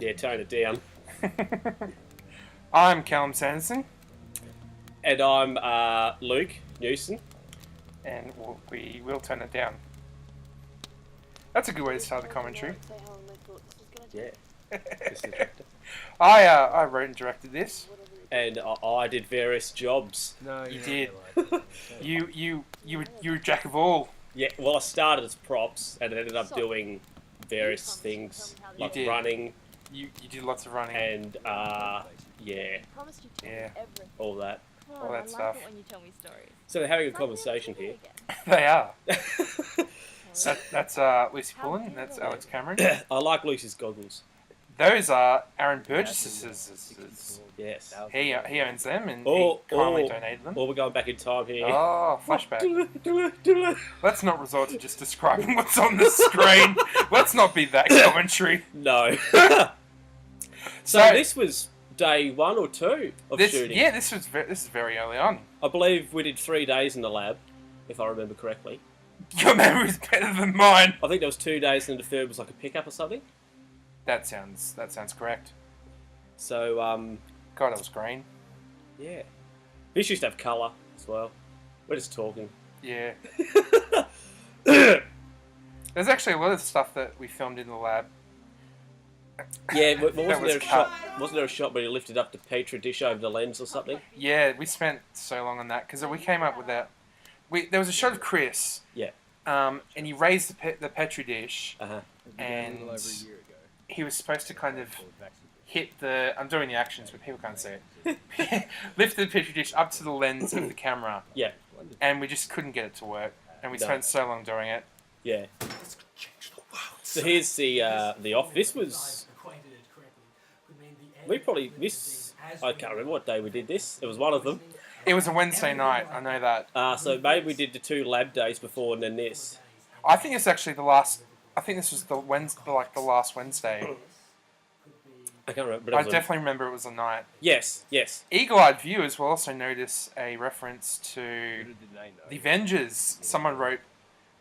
Yeah, tone it down. I'm Calum Sanderson. And I'm Luke Newson. And we will turn it down. That's a good way to start the commentary. Yeah. This is the director. I wrote and directed this. And I did various jobs. No, You did. You were jack of all. Yeah, well, I started as props and ended up doing various things like did. running You did lots of running. and yeah, all that. All that stuff. So they're having a conversation here. They are. That's Lucy Pullen. That's Alex Cameron. I like Lucy's goggles. Those are Aaron Burgess's. Yes. He owns them and Oh, he kindly oh. donated them. Or we're going back in time here. Oh, flashback. Let's not resort to just describing what's on the screen. Let's not be that commentary. No. So this was day 1 or 2 of shooting. Yeah, this is very early on. I believe we did 3 days in the lab, if I remember correctly. Your memory's better than mine. I think there was 2 days and the third was like a pickup or something. That sounds correct. So, God, that was green. yeah. This used to have colour as well. We're just talking. Yeah. There's actually a lot of stuff that we filmed in the lab. Yeah, but wasn't was cut. there a shot where you lifted up the petri dish over the lens or something? Yeah, we spent so long on that because we came up with that. There was a shot of Chris. Yeah. And he raised the petri dish, Uh-huh. and he was supposed to kind of hit the. I'm doing the actions, but people can't see it. Lift the petri dish up to the lens of the camera. Yeah. And we just couldn't get it to work, and we No. spent so long doing it. Yeah. So here's the off. This was I can't remember what day we did this. It was one of them. It was a Wednesday night. I know that. So maybe we did the 2 lab days before and then this. I think it's actually the last. I think this was the last Wednesday. I can't remember. But it I was definitely remember it was a night. Yes. Eagle-eyed viewers will also notice a reference to the Avengers. Someone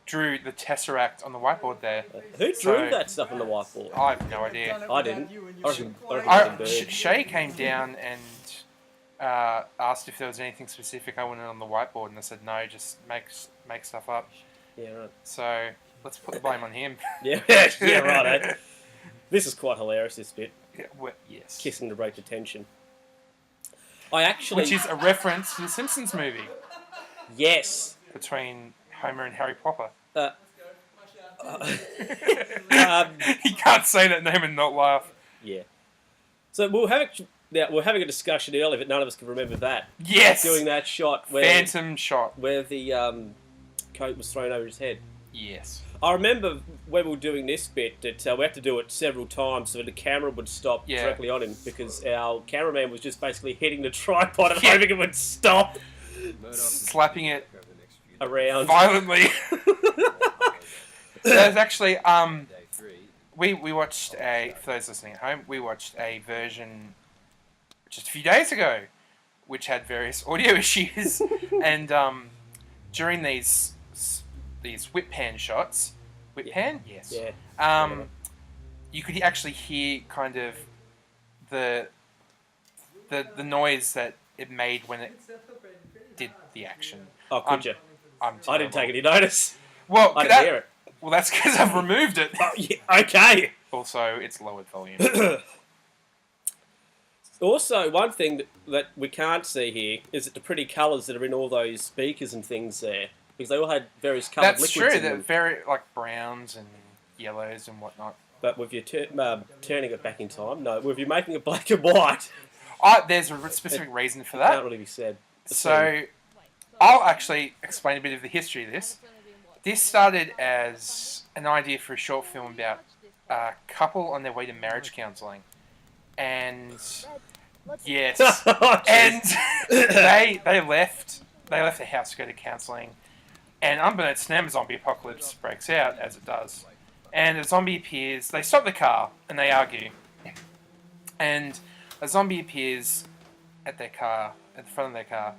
drew the Tesseract on the whiteboard there. Who drew So- that stuff on the whiteboard? I have no idea. I didn't. I reckon it was a bird. Shay came down and asked if there was anything specific I wanted on the whiteboard, and I said no, just make stuff up. Yeah, right. So let's put the blame on him. Yeah, yeah, right. Eh? This is quite hilarious. This bit, Yeah, yes. kissing to break the tension. I actually, Which is a reference to the Simpsons movie yes. between Homer and Harry Potter. He can't say that name and not laugh. Yeah. So we're having a discussion earlier, but none of us can remember that. Yes! Doing that shot where Phantom shot. where the coat was thrown over his head. Yes. I remember when we were doing this bit that we had to do it several times so the camera would stop Yeah. directly on him because our cameraman was just basically hitting the tripod and Yeah. hoping it would stop Slapping it around. violently. There's actually, we watched for those listening at home, we watched a version just a few days ago, which had various audio issues, and during these whip pan shots, yes, Yeah. you could actually hear kind of the noise that it made when it did the action. Oh, could you? I I didn't take any notice. Well, I didn't hear it. Well, that's because I've removed it. Oh, yeah, okay. Also, it's lowered volume. Also, one thing that we can't see here is that the pretty colours that are in all those speakers and things there, because they all had various coloured That's liquids true. in They're them. very like browns and yellows and whatnot. But with you turning it back in time, no. With you making it black and white, There's a specific reason for can't that. really be said. So, I'll actually explain a bit of the history of this. This started as an idea for a short film about a couple on their way to marriage counselling, and yes, Oh, and they left the house to go to counselling, and unbeknownst to them, a zombie apocalypse breaks out as it does, and a zombie appears. They stop the car and they argue, and a zombie appears at the front of their car,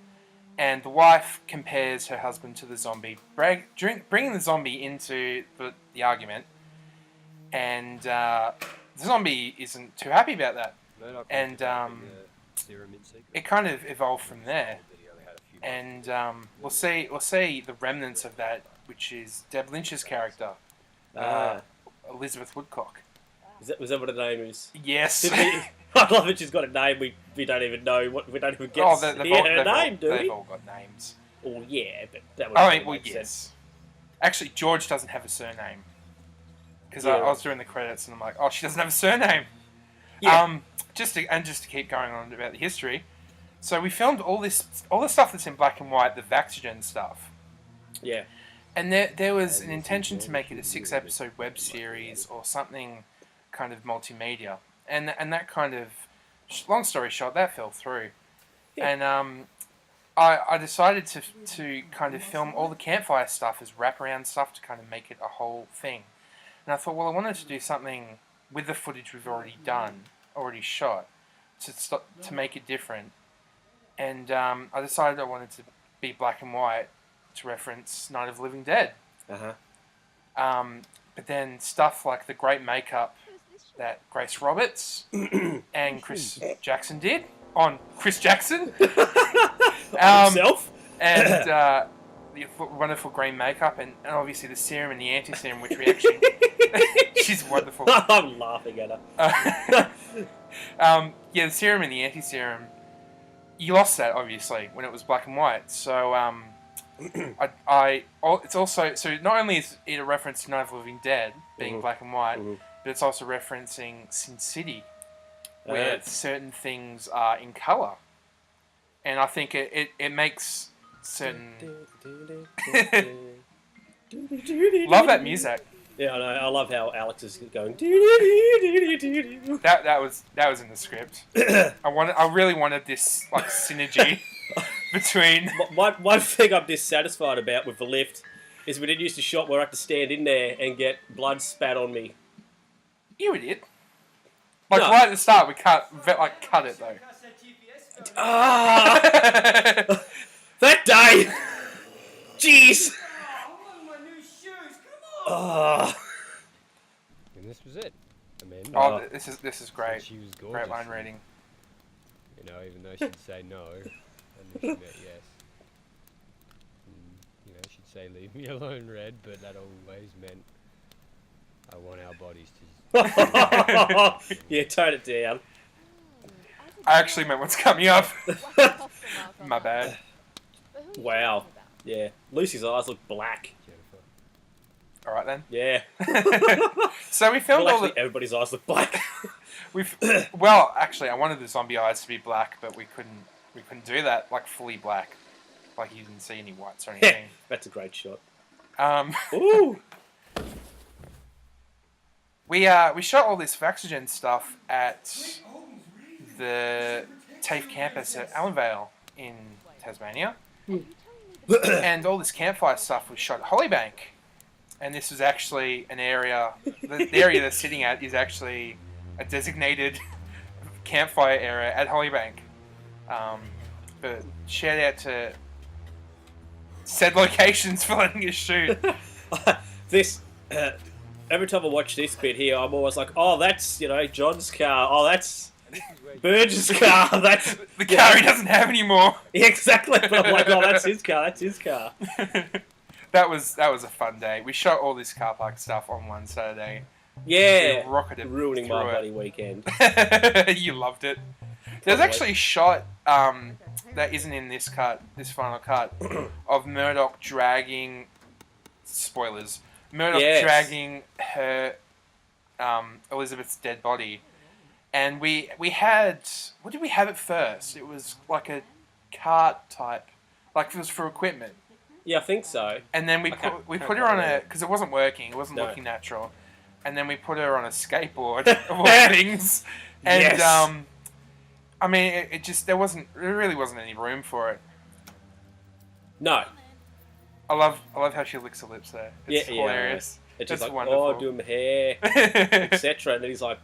and the wife compares her husband to the zombie, bringing the zombie into the argument, and the zombie isn't too happy about that, and it kind of evolved from there. And we'll see the remnants of that, which is Deb Lynch's character, Elizabeth Woodcock. Was that what her name is? Yes. I love it. She's got a name we don't even know. We don't even get her name, do we? They've all got names. Well, yeah, but that would make yes. sense. Actually, George doesn't have a surname. Because I was doing the credits and I'm like, oh, she doesn't have a surname. Yeah. Just to keep going on about the history. So we filmed all the stuff that's in black and white, the Vaxogen stuff. Yeah. And there was an intention to make it a 6-episode web series or something kind of multimedia. And that kind of, long story short, that fell through. Yeah. And I decided to kind of film all the campfire stuff as wraparound stuff to kind of make it a whole thing. And I thought, well, I wanted to do something with the footage we've already shot, to make it different. And I decided I wanted to be black and white to reference Night of the Living Dead. But then stuff like the great makeup that Grace Roberts and Chris Jackson did on Chris Jackson. Himself? And the wonderful green makeup and obviously the serum and the anti-serum, which we actually... She's wonderful. I'm laughing at her. The serum and the anti-serum, you lost that, obviously, when it was black and white. So, it's also... So not only is it a reference to Night of the Living Dead, being black and white, but it's also referencing Sin City, where certain things are in colour. And I think it makes certain... Love that music. Yeah, I know. I love how Alex is going. That was in the script. I really wanted this like synergy between. One thing I'm dissatisfied about with the lift is we didn't use the shot where I had to stand in there and get blood spat on me. You idiot! Right at the start, we cut it though. That day. Jeez. And this was it. This is great. She was gorgeous. Great line reading. You know, even though she'd say no, and then she meant yes. And, you know, she'd say leave me alone, Red, but that always meant I want our bodies to. Yeah, tone it down. I actually meant what's coming up. My bad. Wow. Yeah. Lucy's eyes look black. All right then. Yeah. So we filmed all the... Everybody's eyes look black. Well, actually, I wanted the zombie eyes to be black, but we couldn't do that like fully black, like you didn't see any whites or anything. That's a great shot. Ooh. We shot all this Vaxogen stuff at the TAFE campus at Allenvale in Tasmania, and all this campfire stuff was shot at Hollybank. And this was actually an area, the area they're sitting at is actually a designated campfire area at Hollybank. But shout out to said locations for letting us shoot. Every time I watch this bit here, I'm always like, oh, that's, John's car. Oh, that's Burge's car. That's the car he doesn't have anymore. Yeah, exactly. But I'm like, oh, that's his car. That was a fun day. We shot all this car park stuff on one Saturday. Yeah, ruining my bloody weekend. You loved it. There's actually a shot that isn't in this final cut, of Murdoch dragging. Spoilers. Murdoch dragging her Elizabeth's dead body, and we had, what did we have at first? It was like a cart type, like it was for equipment. Yeah, I think so. And then we put her on because it wasn't working. It wasn't looking natural. And then we put her on a skateboard of all things. And I mean, there really wasn't any room for it. No. I love how she licks her lips there. It's hilarious. It's just like, wonderful. oh, doing my hair, etc. And then he's like,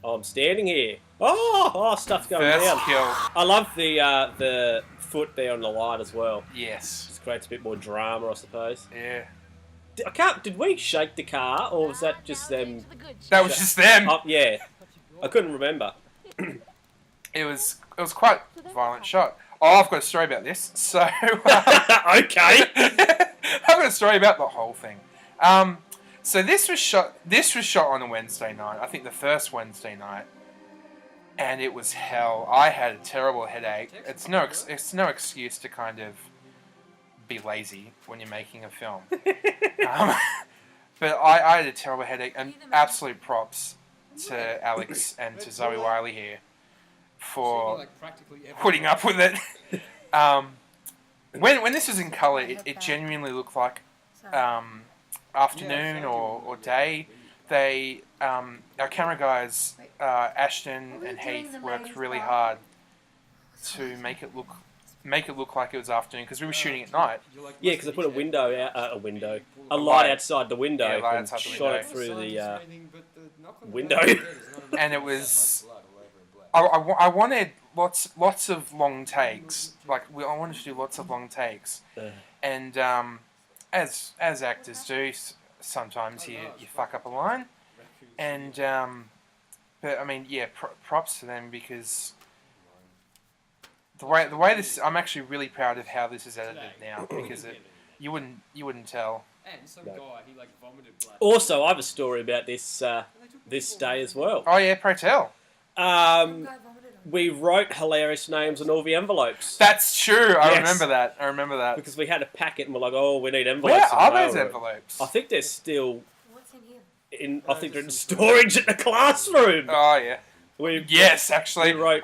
oh, I'm standing here. Oh, stuff's going down. Kill. I love the foot there on the line as well. Yes. Just creates a bit more drama, I suppose. Yeah. I can't. Did we shake the car, or was that just them? That was just them. Oh, yeah, I couldn't remember. It was quite a violent shot. Oh, I've got a story about this. So Okay. I've got a story about the whole thing. So this was shot on a Wednesday night. I think the first Wednesday night, and it was hell. I had a terrible headache. It's no excuse to kind of be lazy when you're making a film. But I had a terrible headache, and absolute props to Alex and to Zoe Wiley here for putting up with it. When this was in colour, it genuinely looked like afternoon or day. Our camera guys, Ashton and Heath, worked really hard to make it look like it was afternoon because we were shooting at night. Yeah, because I put a light outside the window, and outside the shot window. it through the window. And it was. I wanted lots of long takes. I wanted to do lots of long takes, and as actors do, sometimes you fuck up a line, and but I mean, yeah, props to them because the way this, I'm actually really proud of how this is edited now because you wouldn't tell. And some guy, he vomited blood. Also, I have a story about this this day as well. Oh yeah, pray tell. We wrote hilarious names on all the envelopes. That's true. I Yes. remember that. Because we had a packet and we're like, oh, we need envelopes. Where are in the those mail. envelopes? I think they're still What's in here? I think they're in storage in the classroom. Oh yeah. Yes, actually. We wrote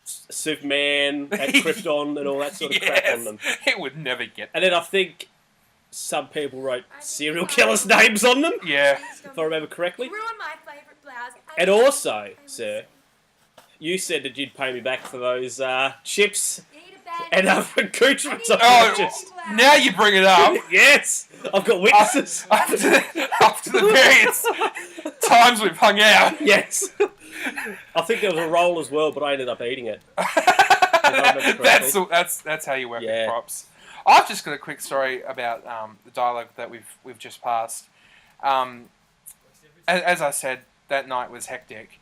Superman and Krypton and all that sort of crap on them. It would never get. And then I think some people wrote serial killers' names on them, Yeah. if I remember correctly. Ruin my favourite blouse. And also, sir, you said that you'd pay me back for those chips Need a bag. and other accoutrements I've Oh, purchased. now you bring it up. Yes! I've got witnesses. After the various times we've hung out. Yes. I think there was a roll as well, but I ended up eating it. I remember correctly. That's how you work Yeah. with props. I've just got a quick story about the dialogue that we've just passed. As I said, that night was hectic,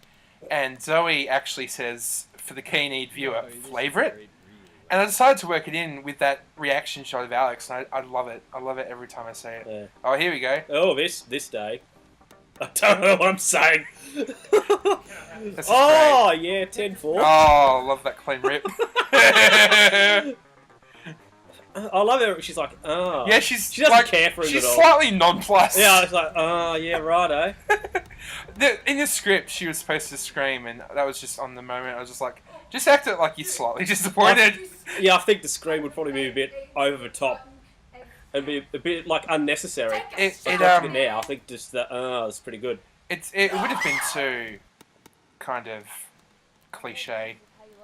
and Zoe actually says, for the keen-eyed viewer, flavour it. And I decided to work it in with that reaction shot of Alex, and I love it. I love it every time I see it. Yeah. Oh, here we go. Oh, this day. I don't know what I'm saying. This is Oh, great. yeah, 10-4. Oh, love that clean rip. I love her. She's like, oh. Yeah, she doesn't care for him She's at all. slightly nonplussed. Yeah, I was like, oh, yeah, righto. In the script, she was supposed to scream, and that was just on the moment. I was just like, just act it like you're slightly disappointed. Yeah, I think the scream would probably be a bit over the top. It'd be a bit, unnecessary. Now, I think just that, it's pretty good. It would have been too kind of cliche.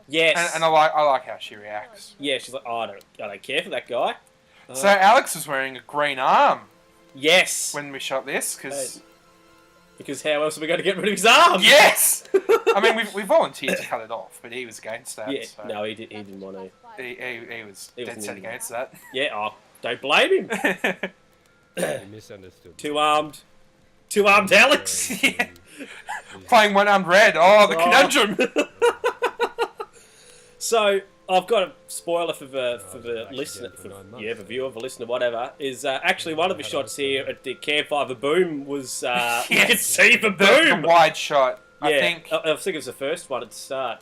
Yes. And I like how she reacts. Yeah, she's like, oh, I don't care for that guy. So Alex was wearing a green arm Yes. when we shot this, because... Because how else are we going to get rid of his arm? Yes! I mean, we volunteered to cut it off, but he was against that. Yeah, So no, he didn't want to. he was He dead wasn't set in against that. Yeah, don't blame him. You misunderstood. Two-armed Alex. Yeah. Playing one-armed red. Oh, the conundrum! So I've got a spoiler for the listener, the viewer, the listener, whatever. Is actually one of the shots here at the campfire. The boom was you could see the boom. The wide shot. Yeah, I think it was the first one at the start.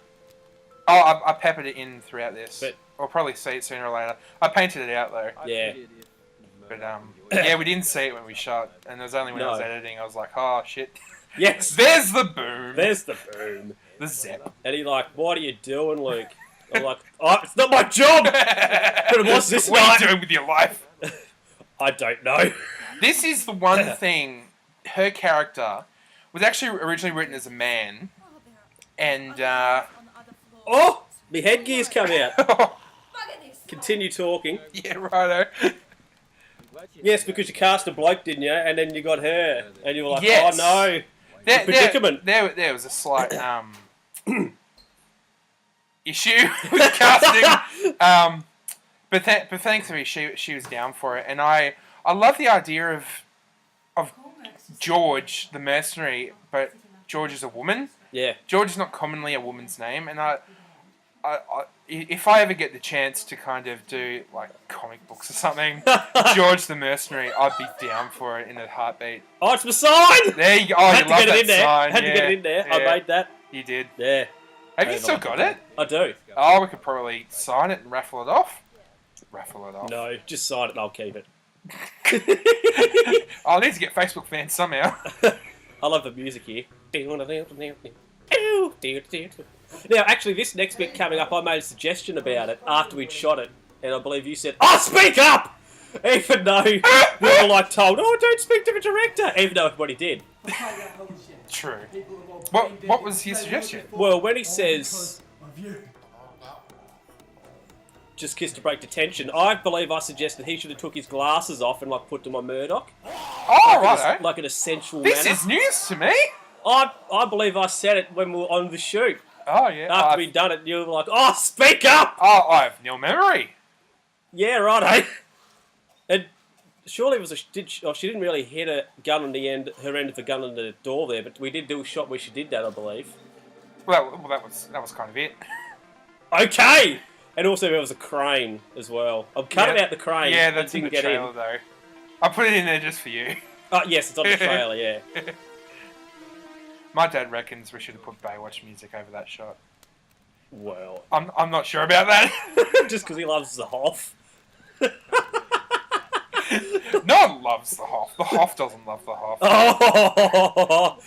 Oh, I peppered it in throughout this. But- We'll probably see it sooner or later. I painted it out though. Yeah. But yeah, we didn't see it when we shot, and it was only when I was No. editing I was like, oh shit. Yes. There's the boom. There's the boom. The zip. And he like, what are you doing, Luke? I'm like, oh, it's not my job. But it was this What night. are you doing with your life? I don't know. This is the one thing. Her character was actually originally written as a man, and Oh, my headgear's come out. Bugger this. Continue talking. yeah, righto. Yes, because you cast a bloke, didn't you? And then you got her, and you were like, Yes. oh no. There, predicament. There was a slight issue with casting, but thankfully she was down for it, and I I love the idea of George, the mercenary, but George is a woman. Yeah. George is not commonly a woman's name, and if I ever get the chance to kind of do like comic books or something, George the Mercenary, I'd be down for it in a heartbeat. Oh, it's my sign! There you go. Oh, I you had to love get it that in there. sign. I had to get it in there. I made that. You did. Yeah. Have you still got it? I do. Oh, we could probably sign it and raffle it off. Raffle it off. No, just sign it and I'll keep it. I need to get Facebook fans somehow. I love the music here. Now, actually, this next bit coming up, I made a suggestion about it after we'd shot it, and I believe you said, "Oh, speak up!" Even though we were like told, "Oh, don't speak to the director," even though everybody did. True. What was his suggestion? Well, when he says, "Just kiss to break the tension," I believe I suggested he should have took his glasses off and like put them on Murdoch. Oh, right. Like in a sensual This manner. is news to me. I believe I said it when we were on the shoot. Oh, yeah. After we'd done it, you were like, "Oh, speak up!" Oh, I have nil memory. Yeah, right, eh? And surely it was she didn't really hit her gun on the end, her end of the gun on the door there, but we did do a shot where she did that, I believe. Well, that was kind of it. Okay! And also there was a crane as well. I'm cutting out the crane. Yeah, that's in the didn't get trailer, though. I put it in there just for you. Oh, yes, it's on the trailer, yeah. My dad reckons we should have put Baywatch music over that shot. Well, I'm not sure about that. just because he loves the Hoff. No one loves the Hoff. The Hoff doesn't love the Hoff. Oh,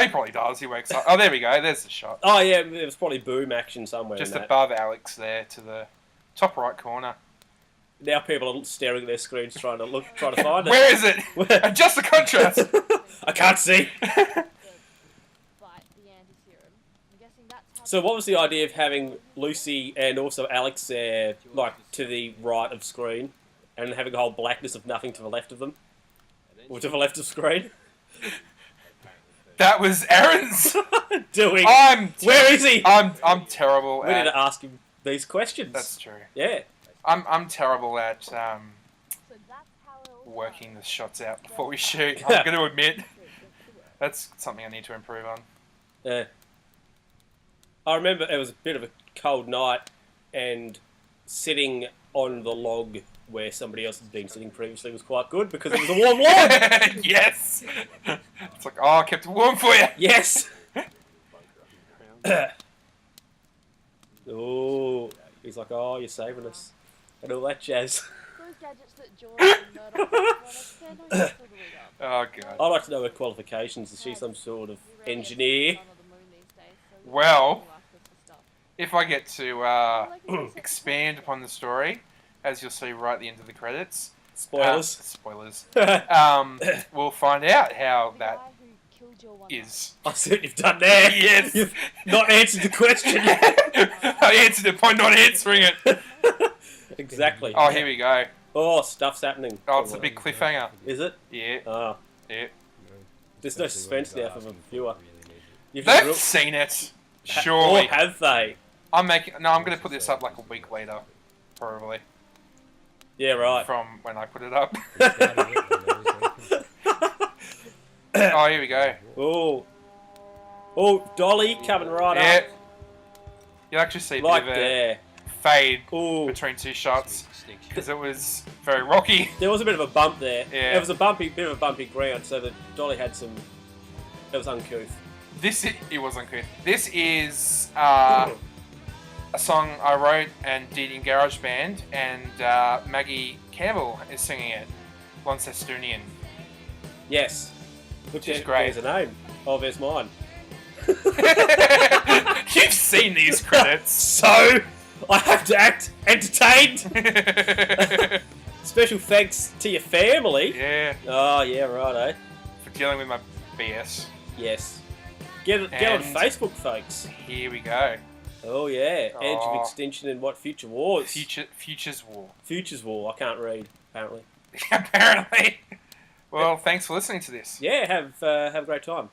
He probably does. He wakes up. Oh, there we go. There's the shot. oh yeah, there was probably boom action somewhere. Just in that. above Alex there to the top right corner. Now people are staring at their screens trying to find it. Where is it? Adjust the contrast. I can't see. Fight the anti-serum. I'm guessing that's how So what was the idea of having Lucy and also Alex there, like, to the right of screen, and having a whole blackness of nothing to the left of them? Or to the left of screen? That was Aaron's. Doing... Where is he? I'm terrible We need at... to ask him these questions. That's true. Yeah. I'm terrible at so that's how it all working the shots out before we shoot. I'm going to admit. That's something I need to improve on. Yeah. I remember it was a bit of a cold night, and sitting on the log where somebody else had been sitting previously was quite good because it was a warm log. Yes! It's like, oh, I kept it warm for you. Yes. Oh, he's like, "Oh, you're saving us," and all that jazz. those gadgets that George and Murdoch want to stand on your shoulder leader. Oh, God. I'd like to know her qualifications. Is she some sort of engineer? Well, if I get to expand upon the story, as you'll see right at the end of the credits... Spoilers. Spoilers. We'll find out how that is. I see what you've done there. Yes. You've not answered the question. I answered it by not answering it. Exactly. Oh, here we go. Oh, stuff's happening. Oh, it's a big cliffhanger. Is it? Yeah. Oh. Yeah. There's no suspense now for the viewer. They've seen it. Surely. Or have they? I'm going to put this up like a week later, probably, Yeah, right. from when I put it up. Oh, here we go. Oh. Oh, Dolly coming right Yeah. up. You'll actually see a bit Like of a there. fade Oh. between two shots because it was very rocky. There was a bit of a bump there. Yeah. It was a bit of a bumpy ground, so that Dolly had some... It was uncouth. It was uncouth. This is a song I wrote and did in GarageBand, and Maggie Campbell is singing it. Launcestonian. Yes. Which is great. There's a name. Oh, there's mine. You've seen these credits. So, I have to act entertained. Special thanks to your family. Yeah, Oh, yeah, right, eh? for dealing with my BS. Yes. Get on And- Facebook, folks. Here we go. Oh, yeah. Edge Oh. of Extinction and what? Future Wars. Futures War. Futures War. I can't read, apparently. Apparently. Well, thanks for listening to this. Yeah, have a great time.